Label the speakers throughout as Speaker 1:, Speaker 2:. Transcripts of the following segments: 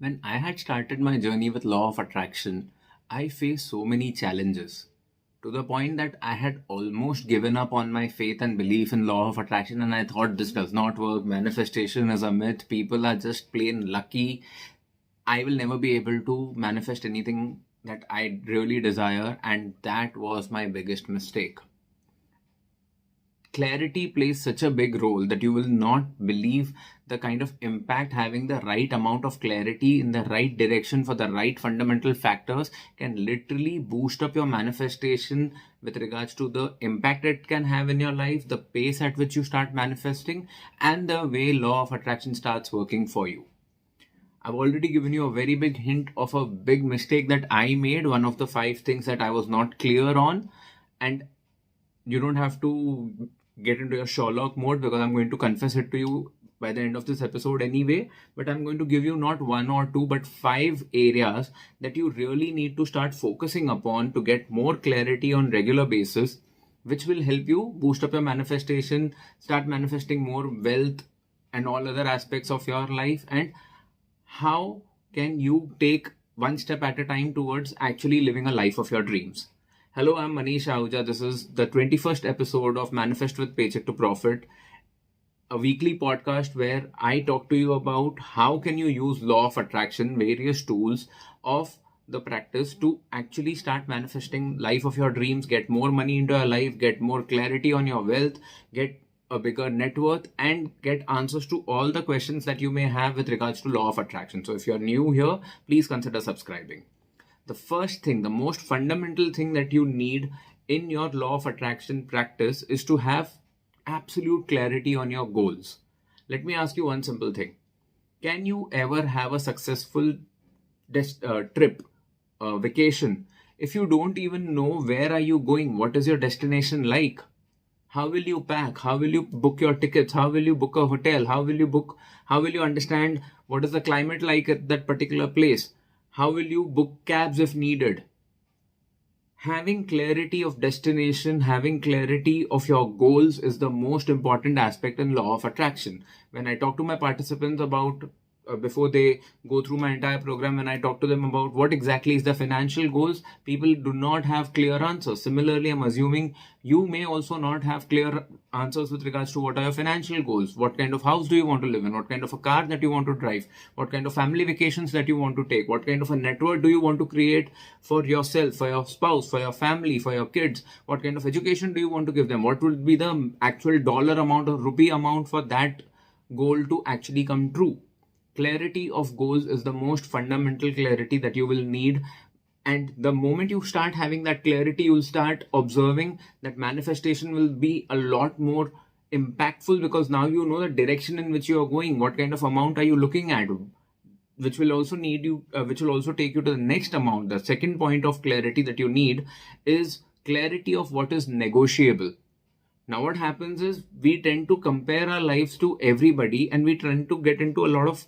Speaker 1: When I had started my journey with law of attraction, I faced so many challenges to the point that I had almost given up on my faith and belief in law of attraction, and I thought this does not work. Manifestation is a myth. People are just plain lucky. I will never be able to manifest anything that I really desire, and that was my biggest mistake. Clarity plays such a big role that you will not believe the kind of impact having the right amount of clarity in the right direction for the right fundamental factors can literally boost up your manifestation with regards to the impact it can have in your life, the pace at which you start manifesting, and the way law of attraction starts working for you. I've already given you a very big hint of a big mistake that I made, one of the 5 things that I was not clear on, and you don't have to get into your Sherlock mode because I'm going to confess it to you by the end of this episode anyway. But I'm going to give you not one or two, but 5 areas that you really need to start focusing upon to get more clarity on regular basis, which will help you boost up your manifestation, start manifesting more wealth and all other aspects of your life. And how can you take one step at a time towards actually living a life of your dreams? Hello, I'm Manish Ahuja. This is the 21st episode of Manifest with Paycheck to Profit, a weekly podcast where I talk to you about how can you use law of attraction, various tools of the practice to actually start manifesting life of your dreams, get more money into your life, get more clarity on your wealth, get a bigger net worth, and get answers to all the questions that you may have with regards to law of attraction. So if you're new here, please consider subscribing. The first thing, the most fundamental thing that you need in your law of attraction practice is to have absolute clarity on your goals. Let me ask you one simple thing. Can you ever have a successful trip, vacation, if you don't even know where are you going? What is your destination like? How will you pack? How will you book your tickets? How will you book a hotel? How will you understand what is the climate like at that particular place? How will you book cabs if needed? Having clarity of destination, having clarity of your goals is the most important aspect in law of attraction. When I talk to my participants about before they go through my entire program, when I talk to them about what exactly is the financial goals, people do not have clear answers. Similarly, I'm assuming you may also not have clear answers with regards to what are your financial goals. What kind of house do you want to live in? What kind of a car that you want to drive? What kind of family vacations that you want to take? What kind of a network do you want to create for yourself, for your spouse, for your family, for your kids? What kind of education do you want to give them? What would be the actual dollar amount or rupee amount for that goal to actually come true? Clarity of goals is the most fundamental clarity that you will need. And the moment you start having that clarity, you'll start observing that manifestation will be a lot more impactful because now you know the direction in which you are going. What kind of amount are you looking at? Which will also take you to the next amount. The second point of clarity that you need is clarity of what is negotiable. Now what happens is we tend to compare our lives to everybody, and we tend to get into a lot of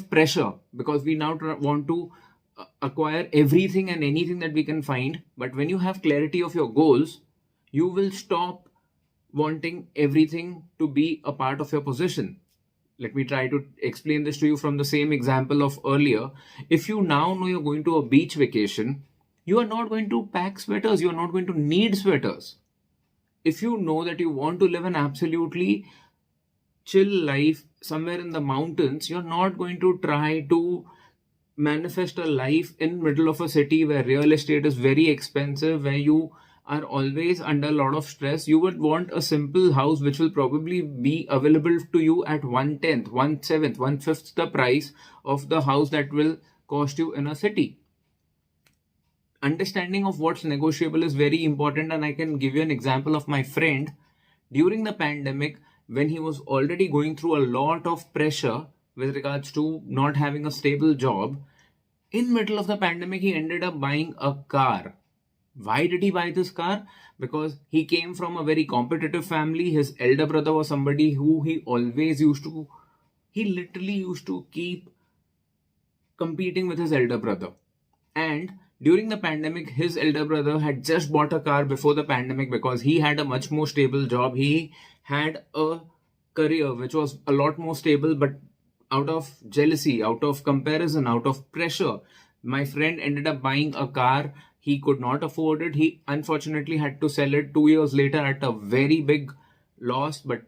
Speaker 1: pressure because we now want to acquire everything and anything that we can find. But when you have clarity of your goals, you will stop wanting everything to be a part of your possession. Let me try to explain this to you from the same example of earlier. If you now know you're going to a beach vacation, you are not going to pack sweaters. You are not going to need sweaters. If you know that you want to live an absolutely chill life somewhere in the mountains, you're not going to try to manifest a life in middle of a city where real estate is very expensive, where you are always under a lot of stress. You would want a simple house which will probably be available to you at 1/10, 1/7, 1/5 the price of the house that will cost you in a city. Understanding of what's negotiable is very important, and I can give you an example of my friend. During the pandemic, when he was already going through a lot of pressure with regards to not having a stable job, in middle of the pandemic, he ended up buying a car. Why did he buy this car? Because he came from a very competitive family. His elder brother was somebody who he literally used to keep competing with his elder brother. And during the pandemic, his elder brother had just bought a car before the pandemic because he had a much more stable job. He had a career which was a lot more stable, but out of jealousy, out of comparison, out of pressure, my friend ended up buying a car. He could not afford it. He unfortunately had to sell it 2 years later at a very big loss, but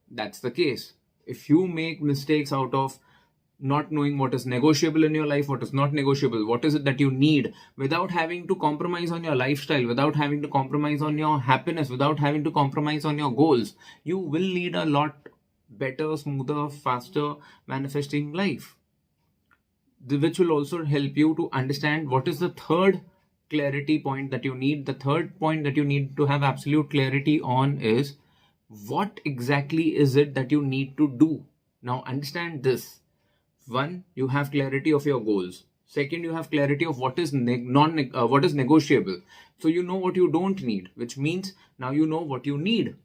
Speaker 1: that's the case. If you make mistakes out of not knowing what is negotiable in your life, what is not negotiable, what is it that you need, without having to compromise on your lifestyle, without having to compromise on your happiness, without having to compromise on your goals, you will lead a lot better, smoother, faster manifesting life. Which will also help you to understand what is the third clarity point that you need. The third point that you need to have absolute clarity on is what exactly is it that you need to do. Now understand this. One, you have clarity of your goals. Second, you have clarity of what is what is negotiable. So you know what you don't need, which means now you know what you need.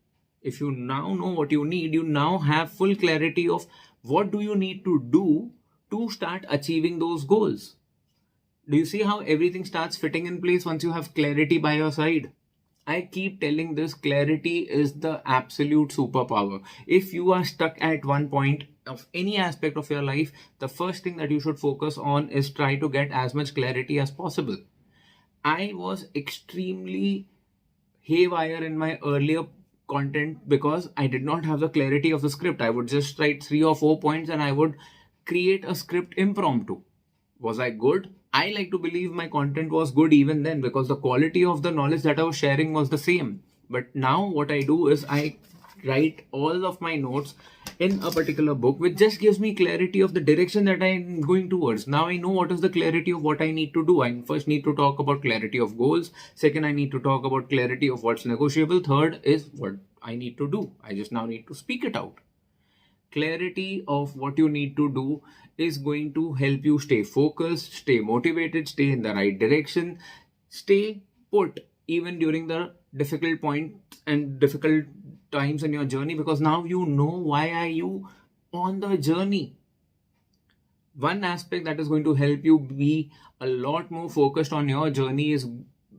Speaker 1: If you now know what you need, you now have full clarity of what do you need to do to start achieving those goals. Do you see how everything starts fitting in place once you have clarity by your side? I keep telling this, clarity is the absolute superpower. If you are stuck at one point of any aspect of your life, the first thing that you should focus on is try to get as much clarity as possible. I was extremely haywire in my earlier content because I did not have the clarity of the script. I would just write 3 or 4 points and I would create a script impromptu. Was I good? I like to believe my content was good even then because the quality of the knowledge that I was sharing was the same. But now what I do is I write all of my notes in a particular book, which just gives me clarity of the direction that I'm going towards. Now I know what is the clarity of what I need to do. I first need to talk about clarity of goals. Second, I need to talk about clarity of what's negotiable. Third is what I need to do. I just now need to speak it out. Clarity of what you need to do is going to help you stay focused, stay motivated, stay in the right direction, stay put even during the difficult points and difficult times in your journey, because now you know why are you on the journey. One aspect that is going to help you be a lot more focused on your journey is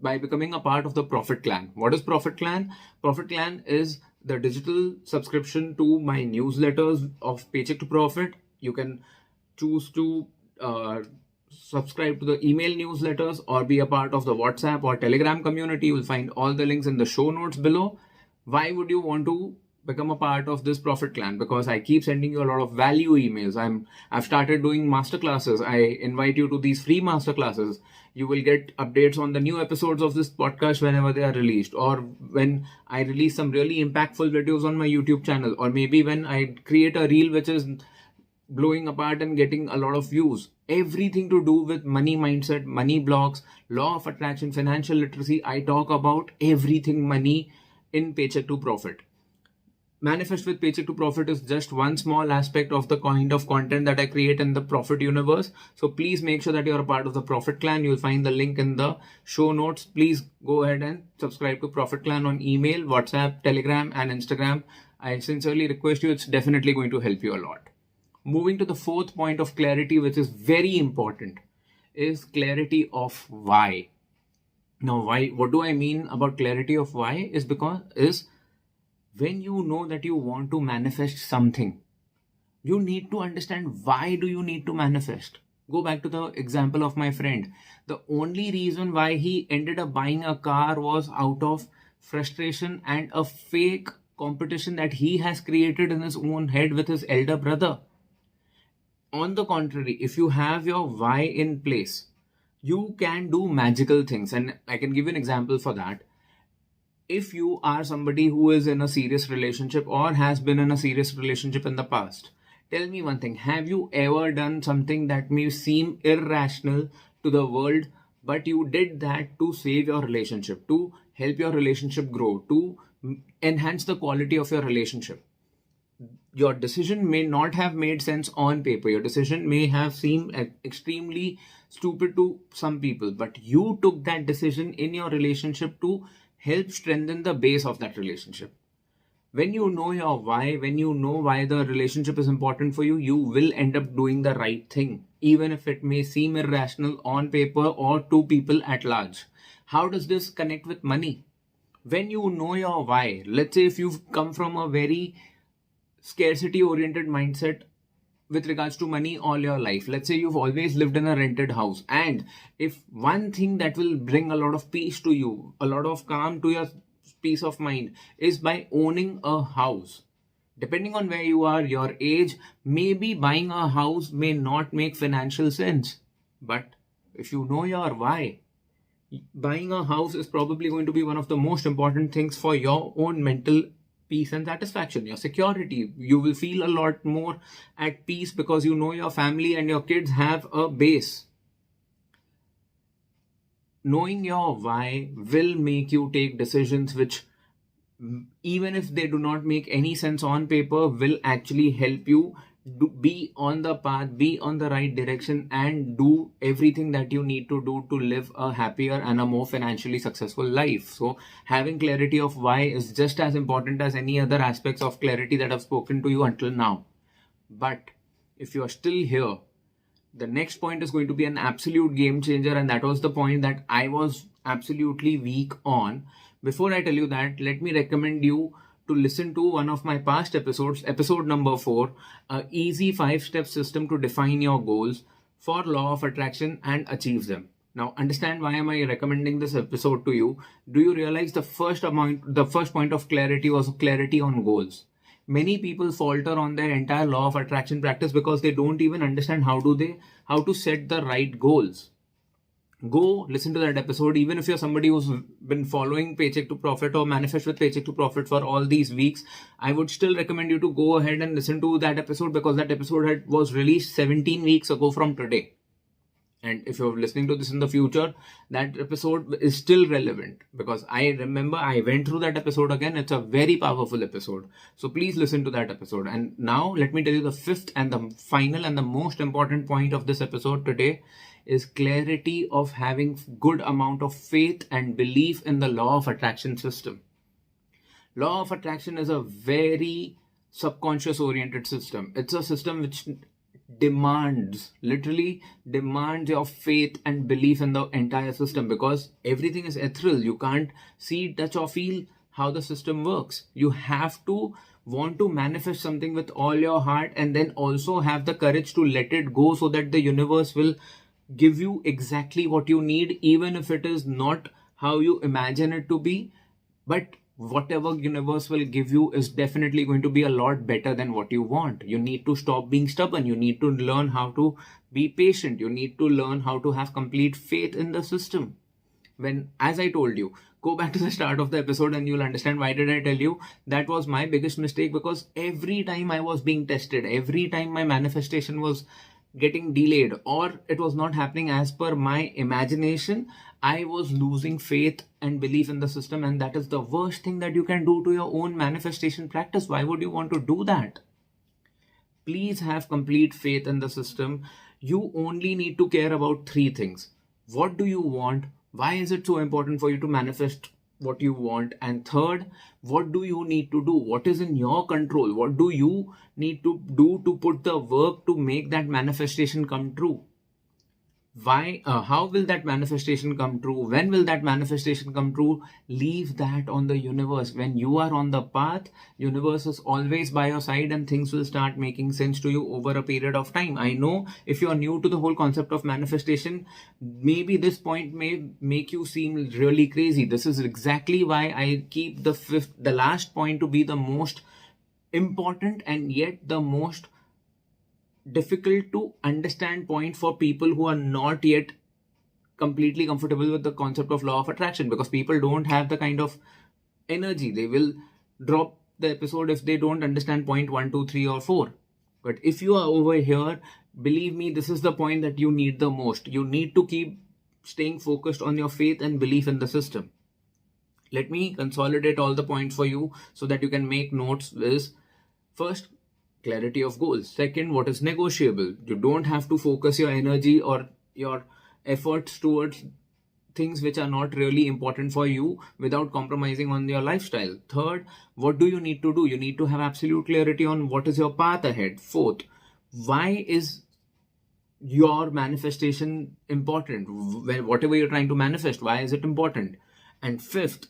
Speaker 1: by becoming a part of the Profit Clan. What is Profit Clan? Profit Clan is the digital subscription to my newsletters of Paycheck to Profit. You can choose to subscribe to the email newsletters or be a part of the WhatsApp or Telegram community. You will find all the links in the show notes below. Why would you want to become a part of this Profit Clan? Because I keep sending you a lot of value emails. I've started doing masterclasses. I invite you to these free masterclasses. You will get updates on the new episodes of this podcast whenever they are released, or when I release some really impactful videos on my YouTube channel, or maybe when I create a reel which is blowing apart and getting a lot of views. Everything to do with money mindset, money blocks, law of attraction, financial literacy. I talk about everything money in Paycheck to Profit. Manifest with Paycheck to Profit is just one small aspect of the kind of content that I create in the Profit universe. So please make sure that you're a part of the Profit Clan. You'll find the link in the show notes. Please go ahead and subscribe to Profit Clan on email, WhatsApp, Telegram, and Instagram. I sincerely request you. It's definitely going to help you a lot. Moving to the fourth point of clarity, which is very important, is clarity of why. Now, why? What do I mean about clarity of why? Is when you know that you want to manifest something, you need to understand why do you need to manifest. Go back to the example of my friend. The only reason why he ended up buying a car was out of frustration and a fake competition that he has created in his own head with his elder brother. On the contrary, if you have your why in place, you can do magical things. And I can give you an example for that. If you are somebody who is in a serious relationship or has been in a serious relationship in the past, tell me one thing. Have you ever done something that may seem irrational to the world, but you did that to save your relationship, to help your relationship grow, to enhance the quality of your relationship? Your decision may not have made sense on paper. Your decision may have seemed extremely stupid to some people, but you took that decision in your relationship to help strengthen the base of that relationship. When you know your why, when you know why the relationship is important for you, you will end up doing the right thing, even if it may seem irrational on paper or to people at large. How does this connect with money? When you know your why, let's say if you've come from a very scarcity oriented mindset with regards to money all your life. Let's say you've always lived in a rented house, and if one thing that will bring a lot of peace to you, a lot of calm to your peace of mind, is by owning a house. Depending on where you are, your age, maybe buying a house may not make financial sense. But if you know your why, buying a house is probably going to be one of the most important things for your own mental peace and satisfaction, your security. You will feel a lot more at peace because you know your family and your kids have a base. Knowing your why will make you take decisions which, even if they do not make any sense on paper, will actually help you be on the path, be on the right direction, and do everything that you need to do to live a happier and a more financially successful life. So having clarity of why is just as important as any other aspects of clarity that I've spoken to you until now. But if you are still here, the next point is going to be an absolute game changer, and that was the point that I was absolutely weak on. Before I tell you that, let me recommend you to listen to one of my past episodes, episode number 4, a easy 5-step system to define your goals for law of attraction and achieve them. Now, understand why am I recommending this episode to you. Do you realize the first point of clarity was clarity on goals? Many people falter on their entire law of attraction practice because they don't even understand how to set the right goals. Go listen to that episode. Even if you're somebody who's been following Paycheck to Profit or Manifest with Paycheck to Profit for all these weeks, I would still recommend you to go ahead and listen to that episode, because that episode was released 17 weeks ago from today. And if you're listening to this in the future, that episode is still relevant, because I remember I went through that episode again. It's a very powerful episode. So please listen to that episode. And now let me tell you the fifth and the final and the most important point of this episode today is clarity of having good amount of faith and belief in the law of attraction system. Law of attraction is a very subconscious oriented system. It's a system which literally demands your faith and belief in the entire system, because everything is ethereal. You can't see, touch or feel how the system works. You have to want to manifest something with all your heart, and then also have the courage to let it go, so that the universe will give you exactly what you need, even if it is not how you imagine it to be. But whatever universe will give you is definitely going to be a lot better than what you want. You need to stop being stubborn. You need to learn how to be patient. You need to learn how to have complete faith in the system. As I told you, go back to the start of the episode and you'll understand why did I tell you that was my biggest mistake. Because every time I was being tested, every time my manifestation was getting delayed, or it was not happening as per my imagination, I was losing faith and belief in the system. And that is the worst thing that you can do to your own manifestation practice. Why would you want to do that? Please have complete faith in the system. You only need to care about 3 things. What do you want? Why is it so important for you to manifest what you want? And third, what do you need to do? What is in your control? What do you need to do to put the work to make that manifestation come true? How will that manifestation come true? When will that manifestation come true? Leave that on the universe. When you are on the path, universe is always by your side, and things will start making sense to you over a period of time. I know if you are new to the whole concept of manifestation, maybe this point may make you seem really crazy. This is exactly why I keep the last point to be the most important, and yet the most difficult to understand point for people who are not yet completely comfortable with the concept of law of attraction, because people don't have the kind of energy. They will drop the episode if they don't understand point 1, 2, 3 or 4. But if you are over here, believe me, this is the point that you need the most. You need to keep staying focused on your faith and belief in the system. Let me consolidate all the points for you so that you can make notes. First, clarity of goals. Second, what is negotiable? You don't have to focus your energy or your efforts towards things which are not really important for you without compromising on your lifestyle. Third, what do you need to do? You need to have absolute clarity on what is your path ahead. Fourth, why is your manifestation important? Whatever you're trying to manifest, why is it important? And fifth,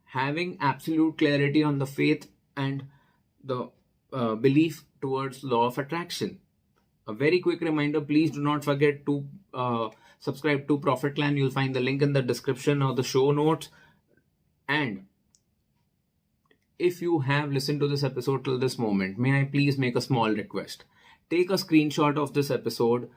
Speaker 1: having absolute clarity on the faith and the belief towards law of attraction. A very quick reminder, please do not forget to subscribe to Profit Clan. You'll find the link in the description or the show notes. And if you have listened to this episode till this moment, may I please make a small request? Take a screenshot of this episode,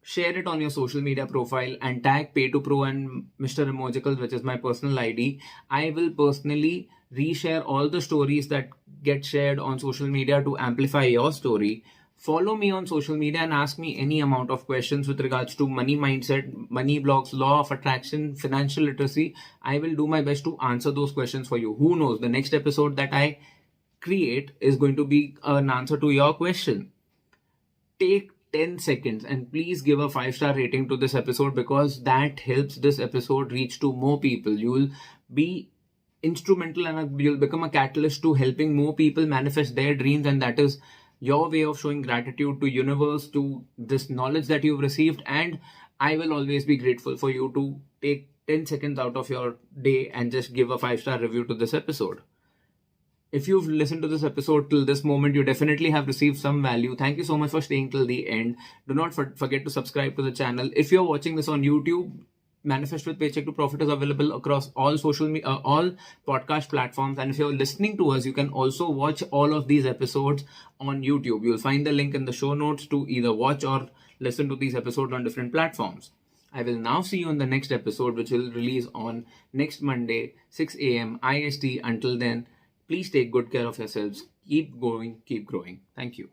Speaker 1: share it on your social media profile, and tag PayToPro and Mr. Emojical, which is my personal ID. I will personally reshare all the stories that get shared on social media to amplify your story. Follow me on social media and ask me any amount of questions with regards to money mindset, money blocks, law of attraction, financial literacy. I will do my best to answer those questions for you. Who knows, the next episode that I create is going to be an answer to your question. Take 10 seconds and please give a 5-star rating to this episode, because that helps this episode reach to more people. You will be instrumental and you'll become a catalyst to helping more people manifest their dreams, and that is your way of showing gratitude to universe, to this knowledge that you've received. And I will always be grateful for you to take 10 seconds out of your day and just give a 5-star review to this episode. If you've listened to this episode till this moment, you definitely have received some value. Thank you so much for staying till the end. Do not forget to subscribe to the channel. If you're watching this on YouTube, Manifest with Paycheck to Profit is available across all all podcast platforms. And if you're listening to us, you can also watch all of these episodes on YouTube. You'll find the link in the show notes to either watch or listen to these episodes on different platforms. I will now see you in the next episode, which will release on next Monday, 6 a.m. IST. Until then, please take good care of yourselves. Keep going, keep growing. Thank you.